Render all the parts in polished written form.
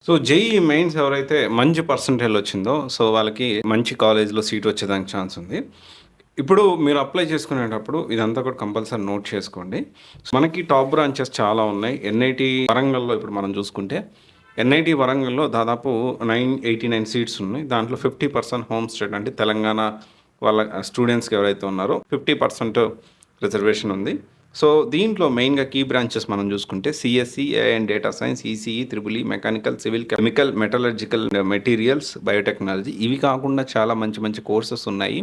So, JEE mains ఎవరైతే మంచి percentage వచ్చిందో, సో, వాళ్ళకి మంచి కాలేజ్‌లో సీట్ వచ్చేదానికి ఛాన్స్ ఉంది. ఇప్పుడు మీరు అప్లై చేసుకునేటప్పుడు ఇదంతా కూడా కంపల్సరీ నోట్ చేసుకోండి. మనకి టాప్ బ్రాంచెస్ చాలా ఉన్నాయి. ఎన్ఐటీ వరంగల్‌లో ఇప్పుడు మనం చూసుకుంటే, ఎన్ఐటీ వరంగల్‌లో దాదాపు 989 సీట్స్ ఉన్నాయి. దాంట్లో 50% హోమ్ స్టేట్ అంటే తెలంగాణ వాళ్ళ స్టూడెంట్స్‌కి ఎవరైతే ఉన్నారో 50% రిజర్వేషన్ ఉంది. సో, దీంట్లో మెయిన్‌గా కీ బ్రాంచెస్ మనం చూసుకుంటే CSE, AI and data science, ECE, triple E, mechanical, civil, chemical, metallurgical, materials, biotechnology ఇవి కాకుండా చాలా మంచి మంచి కోర్సెస్ ఉన్నాయి.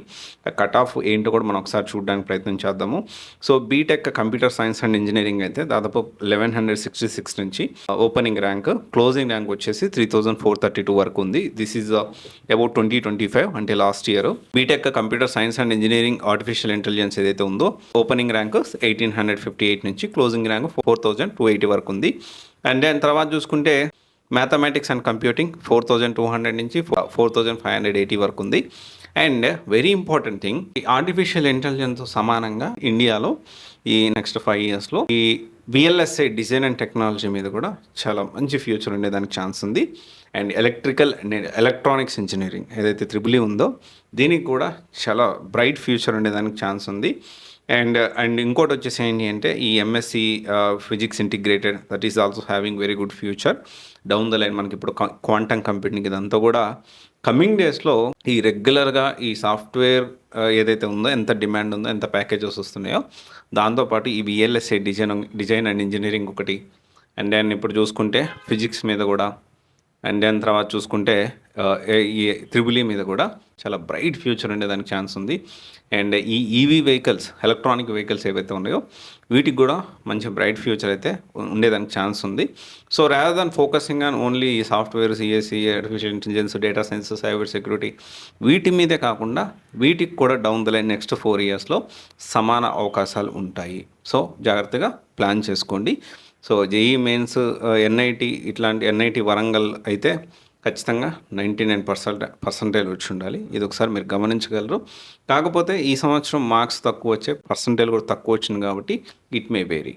కట్ ఆఫ్ ఏంటో కూడా మనం ఒకసారి చూడడానికి ప్రయత్నం చేద్దాము. So, B Tech computer science and engineering అయితే దాదాపు 1166 నుంచి ఓపెనింగ్ ర్యాంక్, క్లోజింగ్ ర్యాంక్ వచ్చేసి 3432 వరకు ఉంది. దిస్ ఈజ్ అబౌట్ 2025 అంటే last year. B Tech computer science and engineering artificial intelligence ఏదైతే ఉందో ఓపెనింగ్ ర్యాంక్ 1858 నుంచి క్లోజింగ్ ర్యాంక్ 4280 వరకు ఉంది. అండ్ దాని తర్వాత చూసుకుంటే మ్యాథమెటిక్స్ అండ్ కంప్యూటింగ్ 4200 నుంచి 4580 వరకు ఉంది. అండ్ వెరీ ఇంపార్టెంట్ థింగ్, ఈ ఆర్టిఫిషియల్ ఇంటెలిజెన్స్ సమానంగా ఇండియాలో ఈ నెక్స్ట్ 5 ఇయర్స్లో ఈ విఎల్ఎస్ఐ డిజైన్ అండ్ టెక్నాలజీ మీద కూడా చాలా మంచి ఫ్యూచర్ ఉండేదానికి ఛాన్స్ ఉంది. అండ్ ఎలక్ట్రానిక్స్ ఇంజనీరింగ్ ఏదైతే త్రిబుల్ ఈ ఉందో దీనికి కూడా చాలా బ్రైట్ ఫ్యూచర్ ఉండేదానికి ఛాన్స్ ఉంది. అండ్ ఇంకోటి వచ్చేసి ఏంటి అంటే ఈ MSc physics integrated that is also having very good future down the line. మనకి ఇప్పుడు క్వాంటమ్ కంప్యూటింగ్ ఇదంతా కూడా కమింగ్ డేస్లో ఈ రెగ్యులర్గా ఈ సాఫ్ట్వేర్ ఏదైతే ఉందో ఎంత డిమాండ్ ఉందో ఎంత ప్యాకేజెస్ వస్తున్నాయో దాంతోపాటు ఈ విఎల్ఎస్ఐ డిజైన్ అండ్ ఇంజనీరింగ్ ఒకటి. అండ్ దెన్ ఇప్పుడు చూసుకుంటే ఫిజిక్స్ మీద కూడా, అండ్ దాని తర్వాత చూసుకుంటే ఈ త్రిబుల్ ఈ మీద కూడా చాలా బ్రైట్ ఫ్యూచర్ ఉండేదానికి ఛాన్స్ ఉంది. అండ్ ఈ ఈవీ వెహికల్స్, ఎలక్ట్రానిక్ వెహికల్స్ ఏవైతే ఉన్నాయో వీటికి కూడా మంచి బ్రైట్ ఫ్యూచర్ అయితే ఉండేదానికి ఛాన్స్ ఉంది. So rather than focusing on only software, CSC, artificial intelligence, data science, cyber security వీటి మీదే కాకుండా వీటికి కూడా డౌన్ ద లైన్ నెక్స్ట్ 4 ఇయర్స్లో సమాన అవకాశాలు ఉంటాయి. సో జాగ్రత్తగా ప్లాన్ చేసుకోండి. సో జేఈ మెయిన్స్, ఎన్ఐటి ఇట్లాంటి ఎన్ఐటి వరంగల్ అయితే ఖచ్చితంగా 99% వచ్చి ఉండాలి. ఇది ఒకసారి మీరు గమనించగలరు. కాకపోతే ఈ సంవత్సరం మార్క్స్ తక్కువ వచ్చే, పర్సంటేజ్ కూడా తక్కువ వచ్చింది కాబట్టి ఇట్ మే వేరీ.